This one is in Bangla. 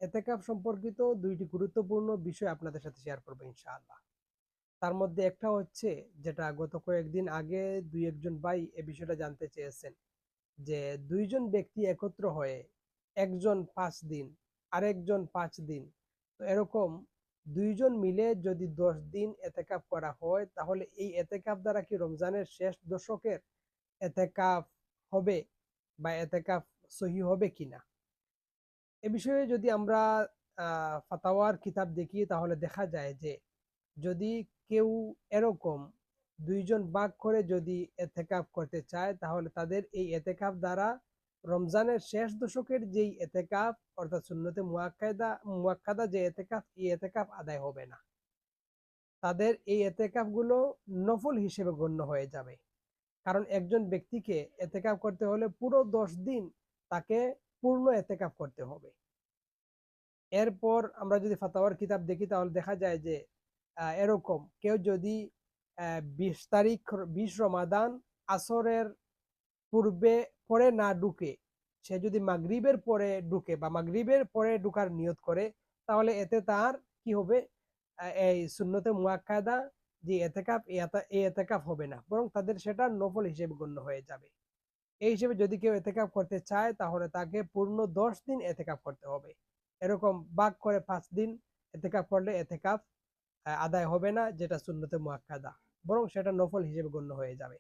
এতেকাফ সম্পর্কিত দুইটি গুরুত্বপূর্ণ বিষয় আপনাদের সাথে শেয়ার করবো ইনশাআল্লাহ। তার মধ্যে একটা হচ্ছে, যেটা গত কয়েকদিন আগে দুই একজন ভাই এ বিষয়টা জানতে চেয়েছেন, যে দুইজন ব্যক্তি একত্র হয়ে একজন 5 দিন আরেকজন 5 দিন, তো এরকম দুইজন মিলে যদি 10 দিন এতেকাফ করা হয়, তাহলে এই এতেকাফ দ্বারা কি রমজানের শেষ দশকের এতেকাফ হবে বা এতেকাফ সহি হবে কিনা। এ বিষয়ে যদি আমরা ফাতাওয়ার কিতাব দেখি, তাহলে দেখা যায় যে যদি কেউ এরকম দুইজন ভাগ করে যদি এতেকাফ করতে চায়, তাহলে তাদের এই এতেকাফ দ্বারা রমজানের শেষ দশকের যেই এতেকাফ, অর্থাৎ সুন্নতে মুয়াক্কাদা যে এতেকাফ, এই এতেকাফ আদায় হবে না। তাদের এই এতেকাফ গুলো নফল হিসেবে গণ্য হয়ে যাবে। কারণ একজন ব্যক্তিকে এতেকাফ করতে হলে পুরো 10 দিন তাকে পূর্ণ এতেকাফ করতে হবে। এরপর আমরা যদি ফাতাওয়ার কিতাব দেখি, তাহলে দেখা যায় যে এরকম কেউ যদি 20 তারিখ 20 রমাদান আসরের পূর্বে পরে না ঢুকে, সে যদি মাগরিবের পরে ঢুকে বা মাগরিবের পরে ঢুকার নিয়ত করে, তাহলে এতে তার কি হবে, এই সুন্নতে মুয়াক্কাদা যে এতেকাফ, এই এতেকাফ হবে না, বরং তাদের সেটা নফল হিসেবে গণ্য হয়ে যাবে। এই হিসেবে যদি কেউ এতেকাফ করতে চায়, তাহলে তাকে পূর্ণ 10 দিন এতেকাফ করতে হবে। এরকম ভাগ করে 5 দিন এতেকাফ করলে এতেকাফ আদায় হবে না, যেটা সুন্নতে মুয়াক্কাদা, বরং সেটা নফল হিসেবে গণ্য হয়ে যাবে।